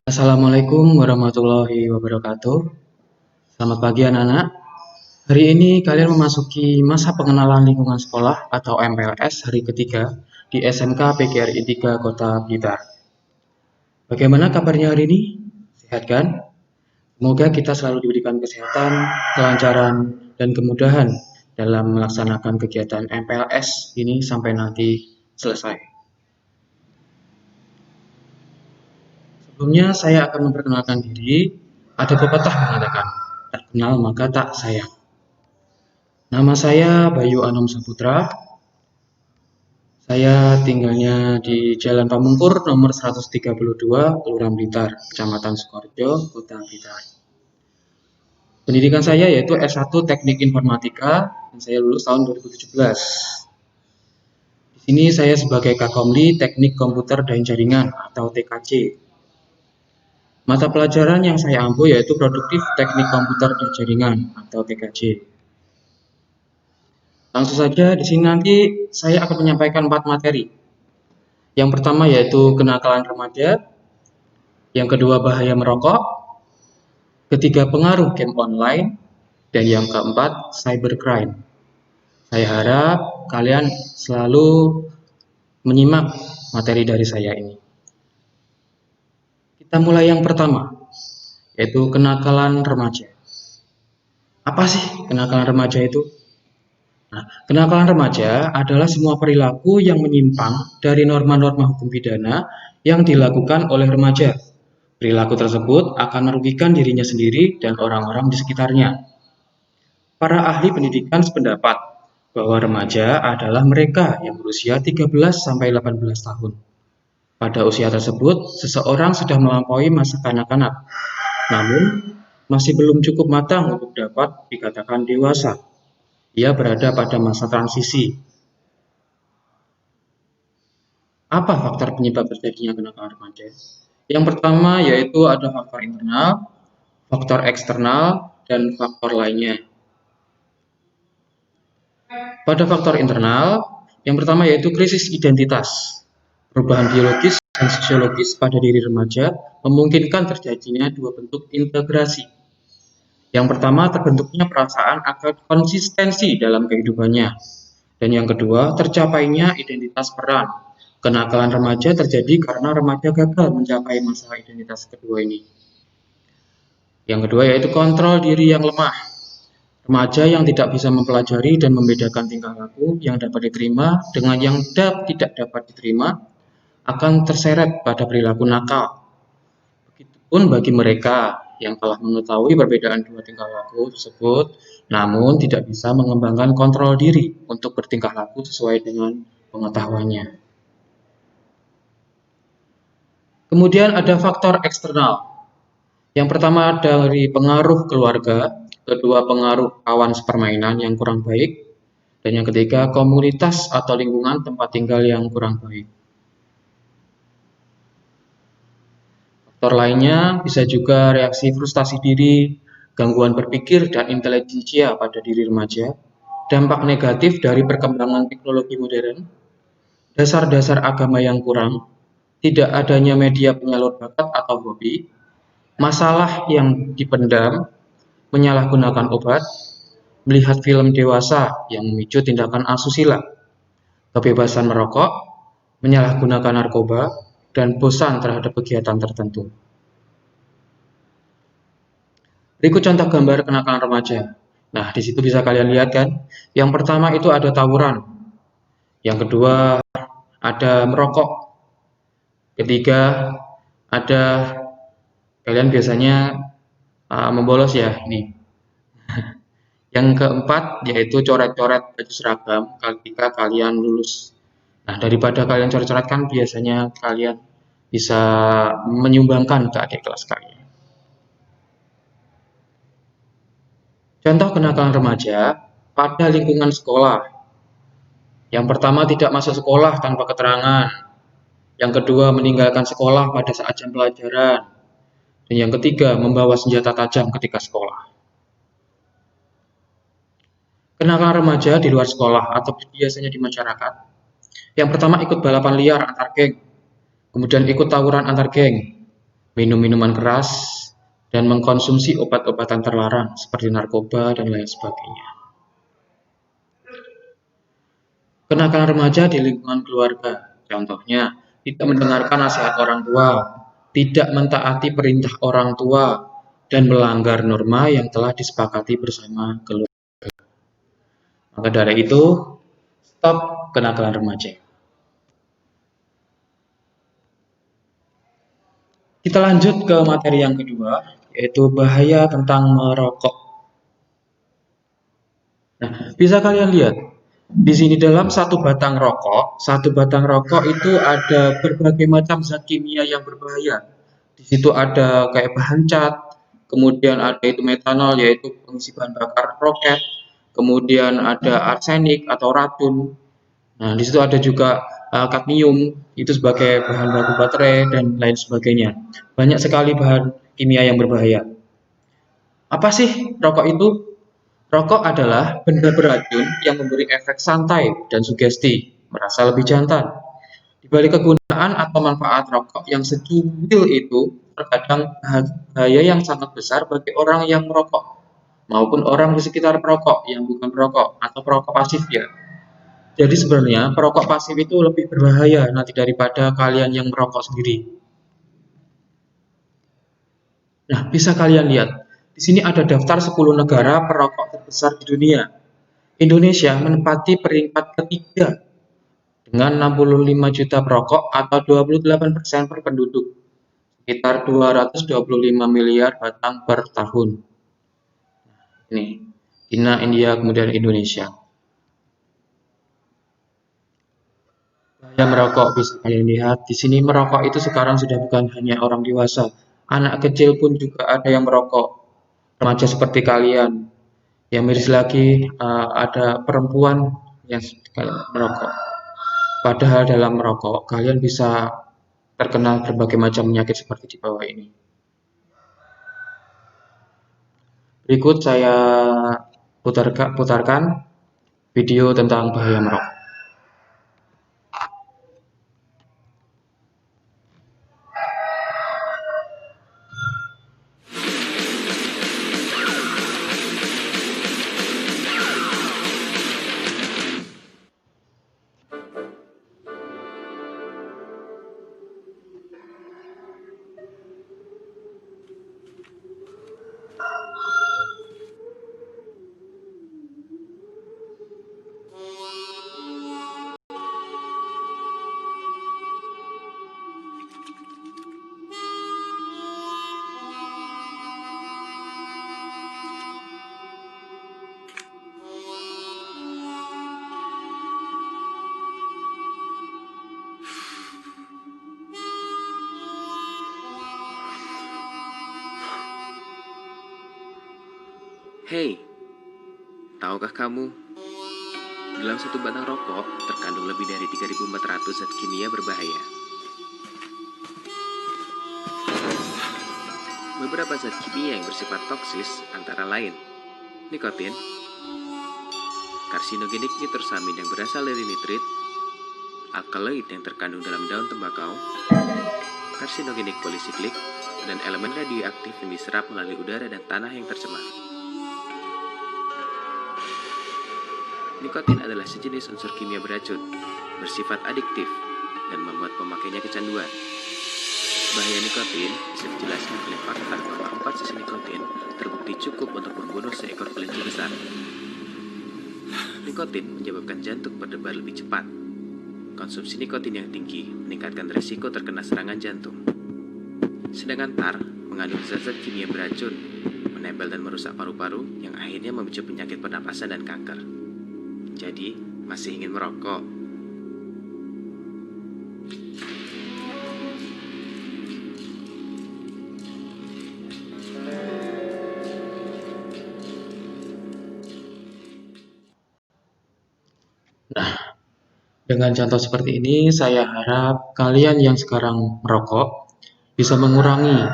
Assalamualaikum warahmatullahi wabarakatuh. Selamat pagi anak-anak. Hari ini kalian memasuki masa pengenalan lingkungan sekolah atau MPLS hari ketiga di SMK PGRI 3 Kota Blitar. Bagaimana kabarnya hari ini? Sehat kan? Semoga kita selalu diberikan kesehatan, kelancaran, dan kemudahan dalam melaksanakan kegiatan MPLS ini sampai nanti selesai. Sebelumnya saya akan memperkenalkan diri. Ada pepatah mengatakan, tak kenal maka tak sayang. Nama saya Bayu Anom Saputra. Saya tinggalnya di Jalan Pamungkur nomor 132, Kelurahan Blitar, Kecamatan Sukorejo, Kota Blitar. Pendidikan saya yaitu S1 Teknik Informatika dan saya lulus tahun 2017. Di sini saya sebagai Kakomli Teknik Komputer dan Jaringan atau TKJ. Mata pelajaran yang saya ambil yaitu Produktif Teknik Komputer dan Jaringan atau TKJ. Langsung saja di sini nanti saya akan menyampaikan 4 materi. Yang pertama yaitu kenakalan remaja, yang kedua bahaya merokok, ketiga pengaruh game online, dan yang keempat cybercrime. Saya harap kalian selalu menyimak materi dari saya ini. Kita mulai yang pertama, yaitu kenakalan remaja. Apa sih kenakalan remaja itu? Nah, kenakalan remaja adalah semua perilaku yang menyimpang dari norma-norma hukum pidana yang dilakukan oleh remaja. Perilaku tersebut akan merugikan dirinya sendiri dan orang-orang di sekitarnya. Para ahli pendidikan sependapat bahwa remaja adalah mereka yang berusia 13-18 tahun. Pada usia tersebut, seseorang sudah melampaui masa kanak-kanak, namun masih belum cukup matang untuk dapat dikatakan dewasa. Ia berada pada masa transisi. Apa faktor penyebab terjadinya kenakalan remaja? Yang pertama yaitu ada faktor internal, faktor eksternal, dan faktor lainnya. Pada faktor internal, yang pertama yaitu krisis identitas. Perubahan biologis dan sosiologis pada diri remaja memungkinkan terjadinya dua bentuk integrasi. Yang pertama, terbentuknya perasaan akan konsistensi dalam kehidupannya. Dan yang kedua, tercapainya identitas peran. Kenakalan remaja terjadi karena remaja gagal mencapai masalah identitas kedua ini. Yang kedua yaitu kontrol diri yang lemah. Remaja yang tidak bisa mempelajari dan membedakan tingkah laku yang dapat diterima dengan yang tidak dapat diterima akan terseret pada perilaku nakal. Begitupun bagi mereka yang telah mengetahui perbedaan dua tingkah laku tersebut, namun tidak bisa mengembangkan kontrol diri untuk bertingkah laku sesuai dengan pengetahuannya. Kemudian ada faktor eksternal. Yang pertama dari pengaruh keluarga, kedua pengaruh kawan sepermainan yang kurang baik, dan yang ketiga komunitas atau lingkungan tempat tinggal yang kurang baik. Faktor lainnya bisa juga reaksi frustasi diri, gangguan berpikir dan intelijensia pada diri remaja, dampak negatif dari perkembangan teknologi modern, dasar-dasar agama yang kurang, tidak adanya media penyalur bakat atau hobi, masalah yang dipendam, menyalahgunakan obat, melihat film dewasa yang memicu tindakan asusila, kebebasan merokok, menyalahgunakan narkoba, dan bosan terhadap kegiatan tertentu. Berikut contoh gambar kenakalan remaja. Nah, di situ bisa kalian lihat kan. Yang pertama itu ada tawuran. Yang kedua ada merokok. Ketiga ada kalian biasanya membolos ya ini. Yang keempat yaitu coret-coret baju seragam ketika kalian lulus. Nah, daripada kalian coret-coret kan biasanya kalian bisa menyumbangkan ke adik kelas kalian. Contoh kenakalan remaja pada lingkungan sekolah. Yang pertama tidak masuk sekolah tanpa keterangan. Yang kedua meninggalkan sekolah pada saat jam pelajaran. Dan yang ketiga membawa senjata tajam ketika sekolah. Kenakalan remaja di luar sekolah atau biasanya di masyarakat. Yang pertama ikut balapan liar antar geng, kemudian ikut tawuran antar geng, minum minuman keras, dan mengkonsumsi obat-obatan terlarang seperti narkoba dan lain sebagainya. Kenakalan remaja di lingkungan keluarga, contohnya tidak mendengarkan nasihat orang tua, tidak mentaati perintah orang tua, dan melanggar norma yang telah disepakati bersama keluarga. Maka dari itu, stop kenakalan remaja. Kita lanjut ke materi yang kedua, yaitu bahaya tentang merokok. Nah, bisa kalian lihat, di sini dalam satu batang rokok itu ada berbagai macam zat kimia yang berbahaya. Di situ ada kayak bahan cat, kemudian ada itu metanol yaitu pengisi bahan bakar roket, kemudian ada arsenik atau racun. Nah, di situ ada juga kadmium itu sebagai bahan baku baterai dan lain sebagainya. Banyak sekali bahan kimia yang berbahaya. Apa sih rokok itu? Rokok adalah benda beracun yang memberi efek santai dan sugesti, merasa lebih jantan. Di balik kegunaan atau manfaat rokok yang secuil itu, terkadang bahaya yang sangat besar bagi orang yang merokok, maupun orang di sekitar perokok yang bukan perokok atau perokok pasif ya. Jadi sebenarnya perokok pasif itu lebih berbahaya nanti daripada kalian yang merokok sendiri. Nah, bisa kalian lihat, di sini ada daftar 10 negara perokok terbesar di dunia. Indonesia menempati peringkat ketiga dengan 65 juta perokok atau 28% per penduduk, sekitar 225 miliar batang per tahun. Ini, China, India, kemudian Indonesia. Bahaya merokok bisa kalian lihat di sini, merokok itu sekarang sudah bukan hanya orang dewasa, anak kecil pun juga ada yang merokok. Remaja seperti kalian. Yang miris lagi ada perempuan yang merokok. Padahal dalam merokok kalian bisa terkena berbagai macam penyakit seperti di bawah ini. Berikut saya putarkan video tentang bahaya merokok. Hei, tahukah kamu, dalam satu batang rokok terkandung lebih dari 3.400 zat kimia berbahaya. Beberapa zat kimia yang bersifat toksis antara lain nikotin, karsinogenik nitrosamin yang berasal dari nitrit, alkaloid yang terkandung dalam daun tembakau, karsinogenik polisiklik, dan elemen radioaktif yang diserap melalui udara dan tanah yang tercemar. Nikotin adalah sejenis unsur kimia beracun, bersifat adiktif, dan membuat pemakainya kecanduan. Bahaya nikotin bisa dijelaskan oleh fakta bahwa 4 sisi nikotin terbukti cukup untuk membunuh seekor kelinci besar. Nikotin menyebabkan jantung berdebar lebih cepat. Konsumsi nikotin yang tinggi meningkatkan risiko terkena serangan jantung. Sedangkan tar mengandung zat-zat kimia beracun, menempel dan merusak paru-paru yang akhirnya memicu penyakit pernapasan dan kanker. Jadi, masih ingin merokok? Nah, dengan contoh seperti ini, saya harap kalian yang sekarang merokok bisa mengurangi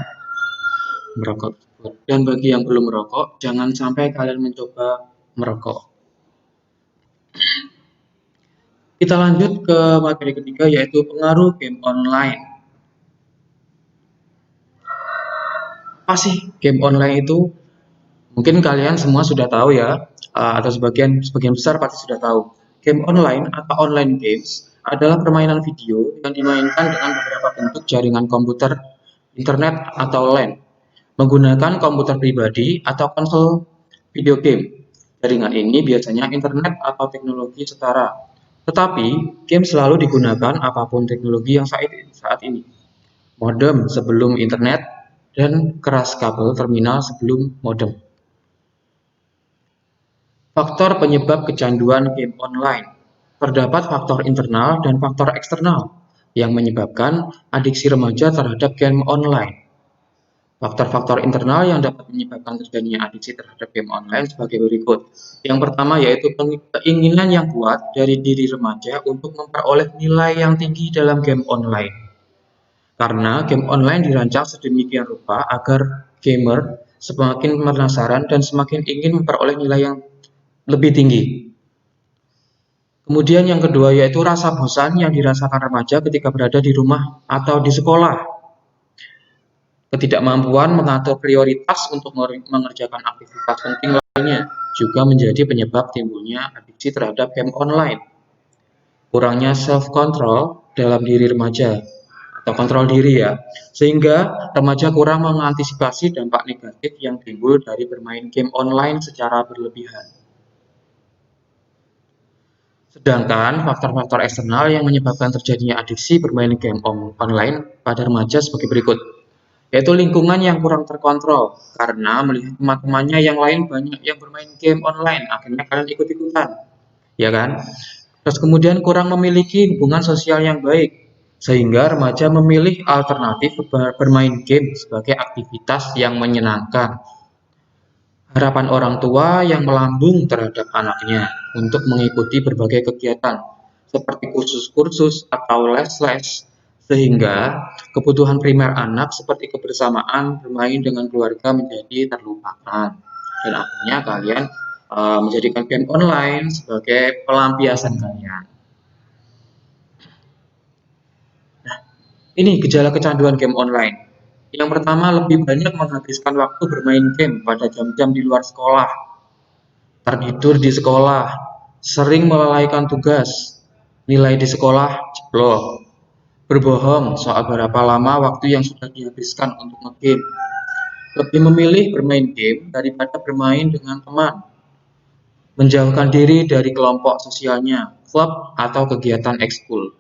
merokok. Dan bagi yang belum merokok, jangan sampai kalian mencoba merokok. Kita lanjut ke materi ketiga, yaitu pengaruh game online. Apa sih game online itu? Mungkin kalian semua sudah tahu ya, atau sebagian besar pasti sudah tahu. Game online atau online games adalah permainan video yang dimainkan dengan beberapa bentuk jaringan komputer, internet, atau LAN, menggunakan komputer pribadi atau konsol video game. Jaringan ini biasanya internet atau teknologi setara. Tetapi, game selalu digunakan apapun teknologi yang saat ini. Modem sebelum internet dan keras kabel terminal sebelum modem. Faktor penyebab kecanduan game online. Terdapat faktor internal dan faktor eksternal yang menyebabkan adiksi remaja terhadap game online. Faktor-faktor internal yang dapat menyebabkan terjadinya adiksi terhadap game online sebagai berikut. Yang pertama yaitu keinginan yang kuat dari diri remaja untuk memperoleh nilai yang tinggi dalam game online. Karena game online dirancang sedemikian rupa agar gamer semakin penasaran dan semakin ingin memperoleh nilai yang lebih tinggi. Kemudian yang kedua yaitu rasa bosan yang dirasakan remaja ketika berada di rumah atau di sekolah. Ketidakmampuan mengatur prioritas untuk mengerjakan aktivitas penting lainnya juga menjadi penyebab timbulnya adiksi terhadap game online. Kurangnya self-control dalam diri remaja atau kontrol diri ya, sehingga remaja kurang mengantisipasi dampak negatif yang timbul dari bermain game online secara berlebihan. Sedangkan faktor-faktor eksternal yang menyebabkan terjadinya adiksi bermain game online pada remaja sebagai berikut. Yaitu lingkungan yang kurang terkontrol, karena melihat teman-temannya yang lain banyak yang bermain game online, akhirnya kalian ikut-ikutan, ya kan? Terus kemudian kurang memiliki hubungan sosial yang baik, sehingga remaja memilih alternatif bermain game sebagai aktivitas yang menyenangkan. Harapan orang tua yang melambung terhadap anaknya untuk mengikuti berbagai kegiatan, seperti kursus-kursus atau les-les, sehingga kebutuhan primer anak seperti kebersamaan bermain dengan keluarga menjadi terlupakan. Dan akhirnya kalian menjadikan game online sebagai pelampiasan kalian. Nah, ini gejala kecanduan game online. Yang pertama, lebih banyak menghabiskan waktu bermain game pada jam-jam di luar sekolah, tertidur di sekolah, sering melalaikan tugas, nilai di sekolah jeblok, berbohong soal berapa lama waktu yang sudah dihabiskan untuk nge-game, lebih memilih bermain game daripada bermain dengan teman, menjauhkan diri dari kelompok sosialnya, klub atau kegiatan ekskul,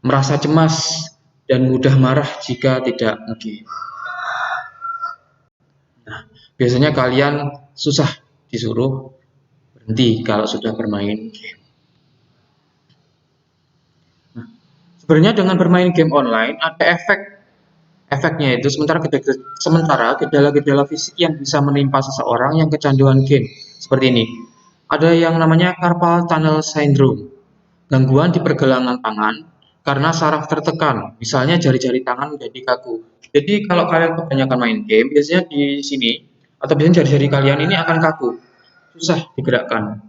merasa cemas dan mudah marah jika tidak nge-game. Nah, biasanya kalian susah disuruh berhenti kalau sudah bermain game. Sebenarnya dengan bermain game online ada efeknya itu sementara gejala-gejala fisik yang bisa menimpa seseorang yang kecanduan game seperti ini. Ada yang namanya carpal tunnel syndrome, gangguan di pergelangan tangan karena saraf tertekan, misalnya jari-jari tangan menjadi kaku. Jadi kalau kalian kebanyakan main game, biasanya di sini atau biasanya jari-jari kalian ini akan kaku, susah digerakkan.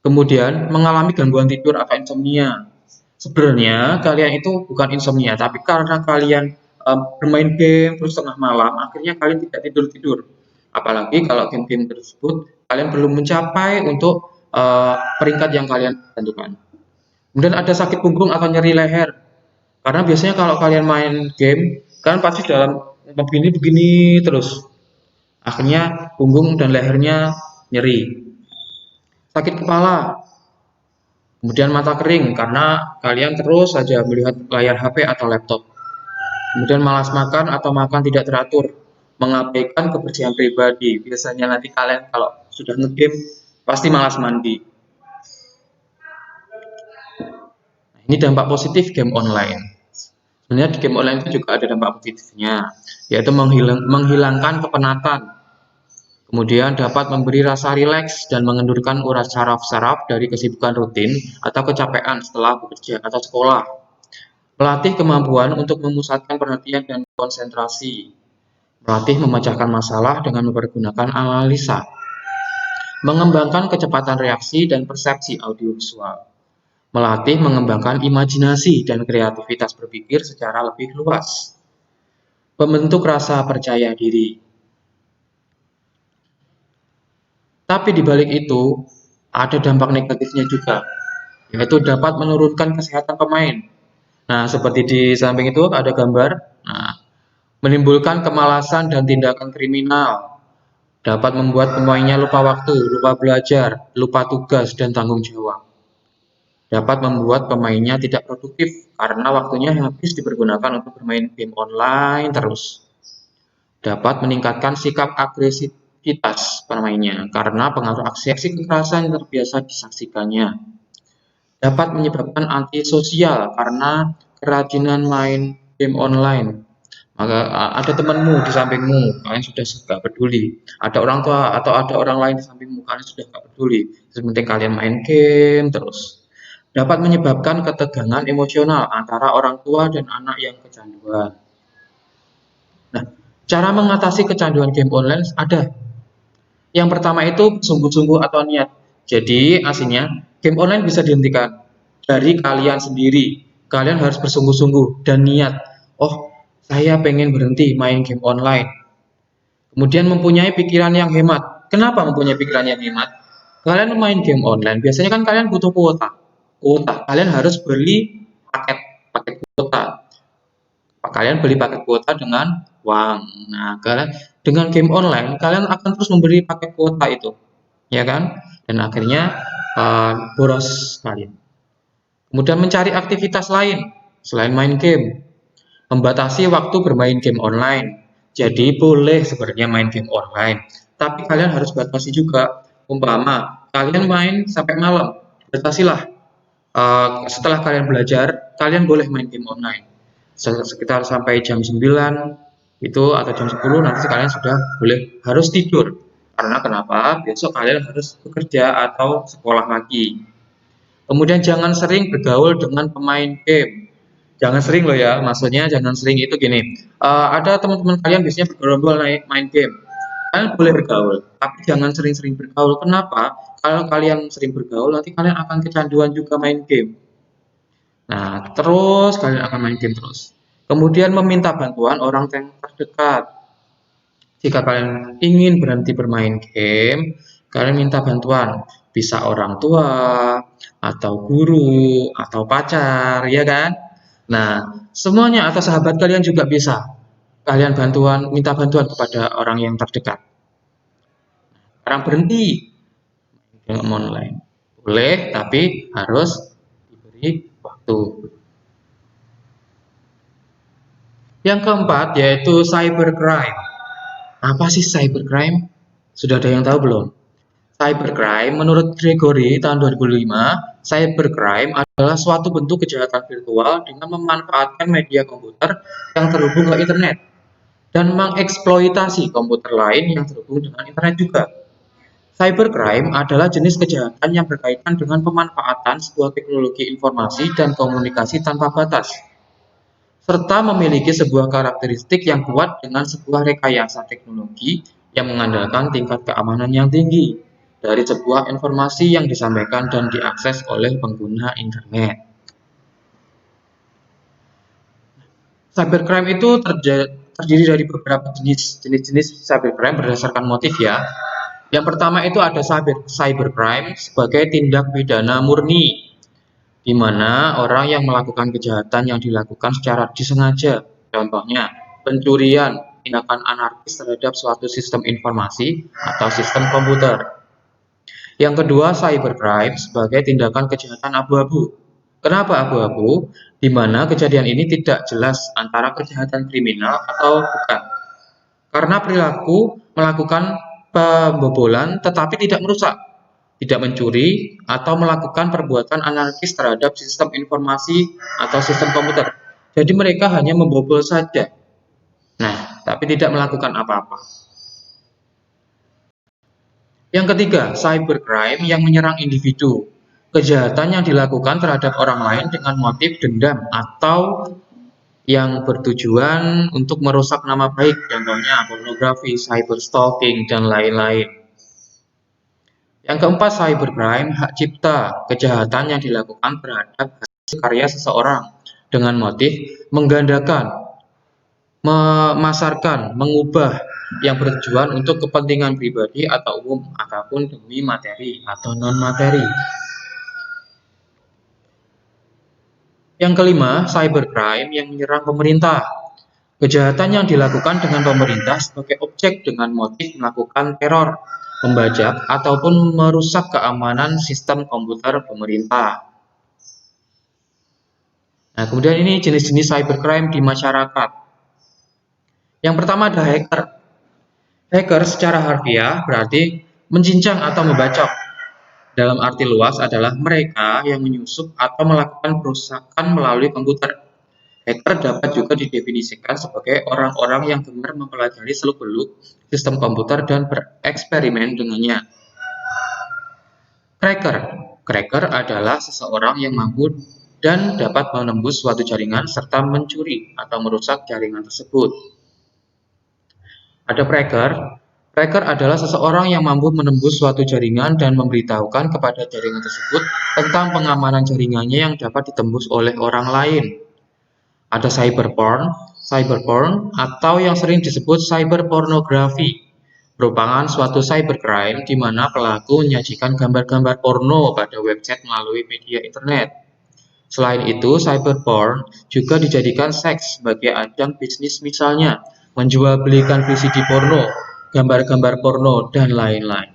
Kemudian mengalami gangguan tidur atau insomnia. Sebenarnya kalian itu bukan insomnia, tapi karena kalian bermain game terus tengah malam, akhirnya kalian tidak tidur-tidur. Apalagi kalau game-game tersebut kalian belum mencapai untuk peringkat yang kalian tentukan. Kemudian ada sakit punggung atau nyeri leher. Karena biasanya kalau kalian main game, kalian pasti dalam begini terus. Akhirnya punggung dan lehernya nyeri. Sakit kepala, kemudian mata kering karena kalian terus saja melihat layar HP atau laptop. Kemudian malas makan atau makan tidak teratur, mengabaikan kebersihan pribadi. Biasanya nanti kalian kalau sudah nge-game pasti malas mandi. Nah, ini dampak positif game online. Sebenarnya di game online itu juga ada dampak positifnya, yaitu menghilangkan kepenatan. Kemudian dapat memberi rasa rileks dan mengendurkan urat saraf-saraf dari kesibukan rutin atau kecapean setelah bekerja atau sekolah. Melatih kemampuan untuk memusatkan perhatian dan konsentrasi. Melatih memecahkan masalah dengan mempergunakan analisa. Mengembangkan kecepatan reaksi dan persepsi audiovisual. Melatih mengembangkan imajinasi dan kreativitas berpikir secara lebih luas. membentuk rasa percaya diri. Tapi di balik itu, ada dampak negatifnya juga, yaitu dapat menurunkan kesehatan pemain. Nah, seperti di samping itu ada gambar. Nah, menimbulkan kemalasan dan tindakan kriminal, dapat membuat pemainnya lupa waktu, lupa belajar, lupa tugas dan tanggung jawab. Dapat membuat pemainnya tidak produktif karena waktunya habis dipergunakan untuk bermain game online terus. Dapat meningkatkan sikap agresivitas pemainnya karena pengaruh aksi-aksi kekerasan yang terbiasa disaksikannya. Dapat menyebabkan antisosial karena kerajinan main game online. Maka ada temanmu di sampingmu, kalian sudah nggak peduli. Ada orang tua atau ada orang lain di sampingmu, kalian sudah nggak peduli. Sepenting kalian main game terus. Dapat menyebabkan ketegangan emosional antara orang tua dan anak yang kecanduan. Nah, cara mengatasi kecanduan game online ada. Yang pertama itu sungguh-sungguh atau niat. Jadi aslinya game online bisa dihentikan dari kalian sendiri. Kalian harus bersungguh-sungguh dan niat. Oh, saya pengen berhenti main game online. Kemudian mempunyai pikiran yang hemat. Kenapa mempunyai pikiran yang hemat? Kalian main game online, biasanya kan kalian butuh kuota. Kalian harus beli paket kuota. Kalian beli paket kuota dengan uang. Nah, kalian dengan game online, kalian akan terus memberi paket kuota itu, ya kan? Dan akhirnya boros kalian. Kemudian mencari aktivitas lain selain main game. Membatasi waktu bermain game online. Jadi boleh sebenarnya main game online, tapi kalian harus batasi juga. Umpama kalian main sampai malam, batasilah. Setelah kalian belajar, kalian boleh main game online. Sekitar sampai jam 9 itu atau jam 10 nanti kalian sudah boleh harus tidur. Karena kenapa? Besok kalian harus bekerja atau sekolah lagi. Kemudian jangan sering bergaul dengan pemain game. Jangan sering loh ya, maksudnya jangan sering itu gini. Ada teman-teman kalian biasanya bergaul main game. Kalian boleh bergaul, tapi jangan sering-sering bergaul. Kenapa? Kalau kalian sering bergaul, nanti kalian akan kecanduan juga main game. Nah, terus kalian akan main game terus. Kemudian meminta bantuan orang yang terdekat. Jika kalian ingin berhenti bermain game, kalian minta bantuan. Bisa orang tua, atau guru, atau pacar, ya kan? Nah, semuanya atau sahabat kalian juga bisa. Kalian minta bantuan kepada orang yang terdekat. Sekarang berhenti game online. Boleh, tapi harus diberi waktu. Yang keempat yaitu cybercrime. Apa sih cybercrime? Sudah ada yang tahu belum? Cybercrime menurut Gregory tahun 2005, cybercrime adalah suatu bentuk kejahatan virtual dengan memanfaatkan media komputer yang terhubung ke internet dan mengeksploitasi komputer lain yang terhubung dengan internet juga. Cybercrime adalah jenis kejahatan yang berkaitan dengan pemanfaatan sebuah teknologi informasi dan komunikasi tanpa batas, serta memiliki sebuah karakteristik yang kuat dengan sebuah rekayasa teknologi yang mengandalkan tingkat keamanan yang tinggi dari sebuah informasi yang disampaikan dan diakses oleh pengguna internet. Cybercrime itu terdiri dari beberapa jenis cybercrime berdasarkan motif ya. Yang pertama itu ada cybercrime sebagai tindak pidana murni, di mana orang yang melakukan kejahatan yang dilakukan secara disengaja, contohnya pencurian, tindakan anarkis terhadap suatu sistem informasi atau sistem komputer. Yang kedua, cybercrime sebagai tindakan kejahatan abu-abu. Kenapa abu-abu? Di mana kejadian ini tidak jelas antara kejahatan kriminal atau bukan. Karena perilaku melakukan pembobolan tetapi tidak merusak, tidak mencuri, atau melakukan perbuatan anarkis terhadap sistem informasi atau sistem komputer. Jadi mereka hanya membobol saja. Nah, tapi tidak melakukan apa-apa. Yang ketiga, cybercrime yang menyerang individu. Kejahatan yang dilakukan terhadap orang lain dengan motif dendam atau yang bertujuan untuk merusak nama baik, contohnya pornografi, cyberstalking, dan lain-lain. Yang keempat, cybercrime hak cipta, kejahatan yang dilakukan terhadap hasil karya seseorang dengan motif menggandakan memasarkan, mengubah yang bertujuan untuk kepentingan pribadi atau umum ataupun demi materi atau non-materi. Yang kelima, cybercrime yang menyerang pemerintah. Kejahatan yang dilakukan dengan pemerintah sebagai objek dengan motif melakukan teror, membajak, ataupun merusak keamanan sistem komputer pemerintah. Nah, kemudian ini jenis-jenis cybercrime di masyarakat. Yang pertama ada hacker. Hacker secara harfiah berarti mencincang atau membacok. Dalam arti luas adalah mereka yang menyusup atau melakukan perusakan melalui komputer. Hacker dapat juga didefinisikan sebagai orang-orang yang gemar mempelajari seluk-beluk sistem komputer dan bereksperimen dengannya. Cracker. Cracker adalah seseorang yang mampu dan dapat menembus suatu jaringan serta mencuri atau merusak jaringan tersebut. Ada cracker. Cracker adalah seseorang yang mampu menembus suatu jaringan dan memberitahukan kepada jaringan tersebut tentang pengamanan jaringannya yang dapat ditembus oleh orang lain. Ada cyberporn. Cyberporn atau yang sering disebut cyberpornografi merupakan suatu cybercrime di mana pelaku menyajikan gambar-gambar porno pada website melalui media internet. Selain itu, cyberporn juga dijadikan seks sebagai ajang bisnis, misalnya menjual belikan VCD porno, gambar-gambar porno, dan lain-lain.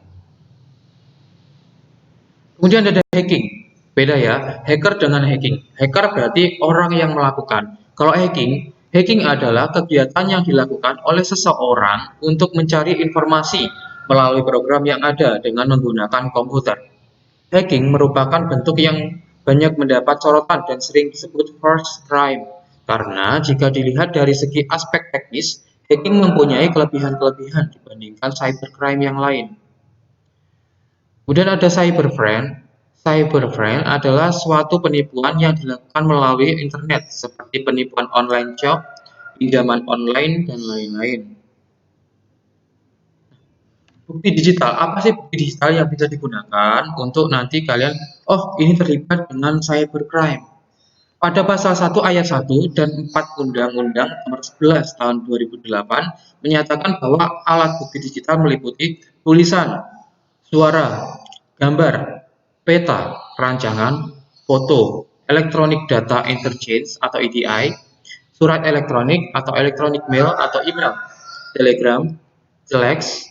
Kemudian ada hacking. Beda ya, hacker dengan hacking. Hacker berarti orang yang melakukan. Kalau hacking adalah kegiatan yang dilakukan oleh seseorang untuk mencari informasi melalui program yang ada dengan menggunakan komputer. Hacking merupakan bentuk yang banyak mendapat sorotan dan sering disebut first crime. Karena jika dilihat dari segi aspek teknis, hacking mempunyai kelebihan-kelebihan dibandingkan cybercrime yang lain. Kemudian ada cyberfriend. Cyberfriend adalah suatu penipuan yang dilakukan melalui internet, seperti penipuan online job, pinjaman online, dan lain-lain. Bukti digital, apa sih bukti digital yang bisa digunakan untuk nanti kalian, oh ini terlibat dengan cybercrime. Pada pasal 1 ayat 1 dan 4 Undang-Undang Nomor 11 Tahun 2008 menyatakan bahwa alat bukti digital meliputi tulisan, suara, gambar, peta, rancangan, foto, electronic data interchange atau EDI, surat elektronik atau electronic mail atau email, telegram, telex,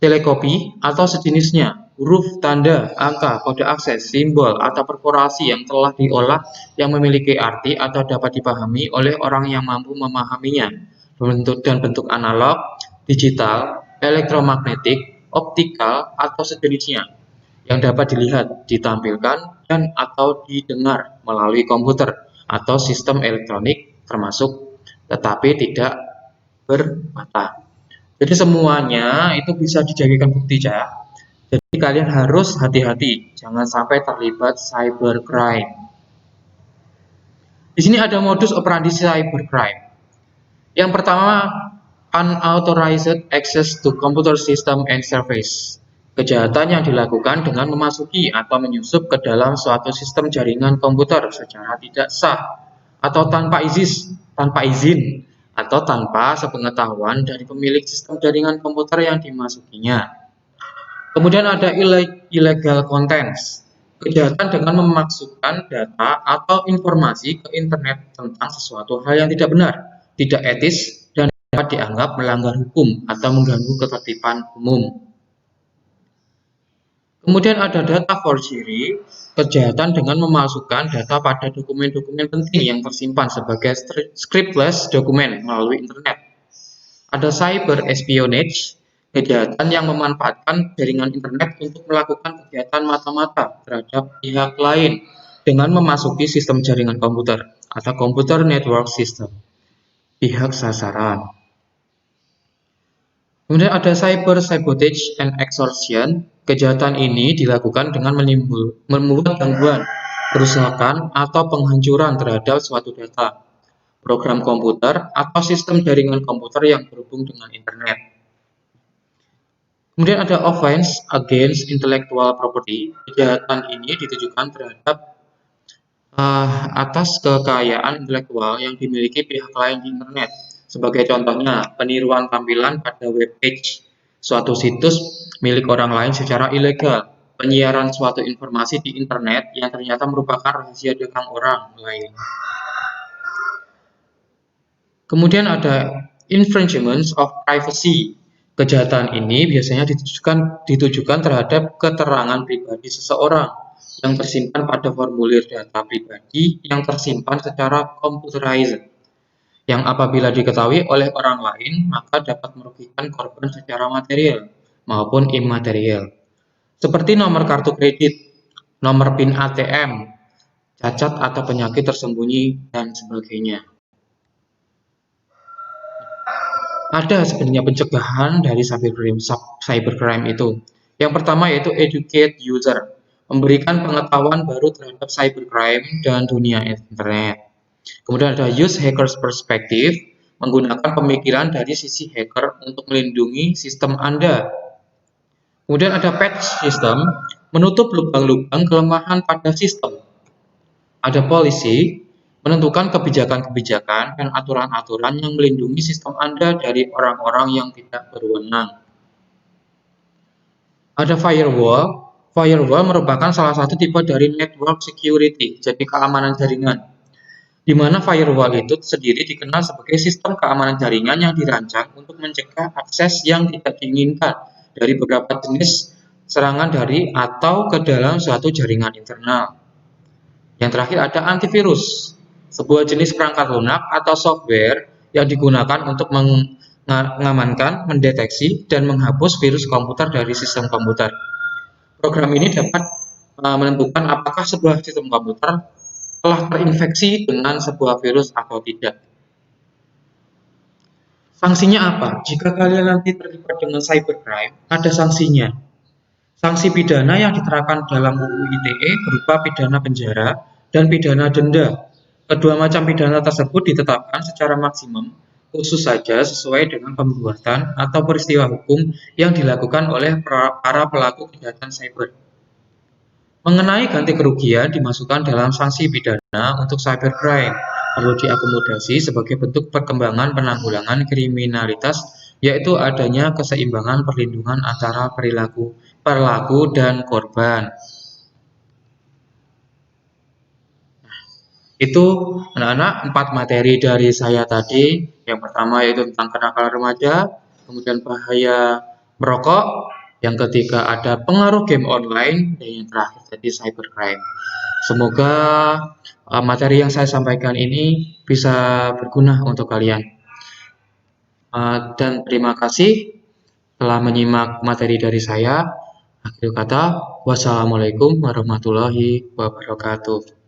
telekopi atau sejenisnya, huruf, tanda, angka, kode akses, simbol, atau perforasi yang telah diolah yang memiliki arti atau dapat dipahami oleh orang yang mampu memahaminya, bentuk analog, digital, elektromagnetik, optikal, atau sejenisnya yang dapat dilihat, ditampilkan, dan atau didengar melalui komputer atau sistem elektronik termasuk, tetapi tidak bermata. Jadi semuanya itu bisa dijadikan bukti, ya. Jadi kalian harus hati-hati, jangan sampai terlibat cybercrime. Di sini ada modus operandi cybercrime. Yang pertama, unauthorized access to computer system and service. Kejahatan yang dilakukan dengan memasuki atau menyusup ke dalam suatu sistem jaringan komputer secara tidak sah atau tanpa izin atau tanpa sepengetahuan dari pemilik sistem jaringan komputer yang dimasukinya. Kemudian ada illegal contents. Kejahatan dengan memasukkan data atau informasi ke internet tentang sesuatu hal yang tidak benar, tidak etis, dan dapat dianggap melanggar hukum atau mengganggu ketertiban umum. Kemudian ada data forgery, kejahatan dengan memalsukan data pada dokumen-dokumen penting yang tersimpan sebagai scriptless dokumen melalui internet. Ada cyber espionage, kejahatan yang memanfaatkan jaringan internet untuk melakukan kegiatan mata-mata terhadap pihak lain dengan memasuki sistem jaringan komputer atau computer network system, pihak sasaran. Kemudian ada cyber sabotage and extortion. Kejahatan ini dilakukan dengan membuat gangguan, kerusakan, atau penghancuran terhadap suatu data, program komputer, atau sistem jaringan komputer yang berhubung dengan internet. Kemudian ada offense against intellectual property. Kejahatan ini ditujukan terhadap atas kekayaan intelektual yang dimiliki pihak lain di internet, Sebagai contohnya, peniruan tampilan pada web page suatu situs milik orang lain secara ilegal, penyiaran suatu informasi di internet yang ternyata merupakan rahasia dagang orang lain. Kemudian ada infringement of privacy. Kejahatan ini biasanya ditujukan terhadap keterangan pribadi seseorang yang tersimpan pada formulir data pribadi yang tersimpan secara computerized, yang apabila diketahui oleh orang lain maka dapat merugikan korban secara material maupun imaterial, seperti nomor kartu kredit, nomor PIN ATM, cacat atau penyakit tersembunyi, dan sebagainya. Ada sebenarnya pencegahan dari cybercrime itu. Yang pertama yaitu educate user, memberikan pengetahuan baru terhadap cybercrime dan dunia internet. Kemudian ada use hackers perspective, menggunakan pemikiran dari sisi hacker untuk melindungi sistem Anda. Kemudian ada patch system, menutup lubang-lubang kelemahan pada sistem. Ada policy, menentukan kebijakan-kebijakan dan aturan-aturan yang melindungi sistem Anda dari orang-orang yang tidak berwenang. Ada firewall. Firewall merupakan salah satu tipe dari network security, jadi keamanan jaringan, di mana firewall itu sendiri dikenal sebagai sistem keamanan jaringan yang dirancang untuk mencegah akses yang tidak diinginkan dari beberapa jenis serangan dari atau ke dalam suatu jaringan internal. Yang terakhir ada antivirus, sebuah jenis perangkat lunak atau software yang digunakan untuk mengamankan, mendeteksi, dan menghapus virus komputer dari sistem komputer. Program ini dapat menentukan apakah sebuah sistem komputer telah terinfeksi dengan sebuah virus atau tidak. Sanksinya apa? Jika kalian nanti terlibat dengan cybercrime, ada sanksinya. Sanksi pidana yang diterapkan dalam UU ITE berupa pidana penjara dan pidana denda. Kedua macam pidana tersebut ditetapkan secara maksimum, khusus saja sesuai dengan pembuatan atau peristiwa hukum yang dilakukan oleh para pelaku kejahatan cyber. Mengenai ganti kerugian dimasukkan dalam sanksi pidana untuk cybercrime, perlu diakomodasi sebagai bentuk perkembangan penanggulangan kriminalitas, yaitu adanya keseimbangan perlindungan antara pelaku dan korban. Itu anak-anak 4 materi dari saya tadi. Yang pertama yaitu tentang kenakalan remaja, kemudian bahaya merokok, yang ketiga ada pengaruh game online, dan yang terakhir tadi cybercrime. Semoga materi yang saya sampaikan ini bisa berguna untuk kalian. Dan terima kasih telah menyimak materi dari saya. Akhir kata, wassalamualaikum warahmatullahi wabarakatuh.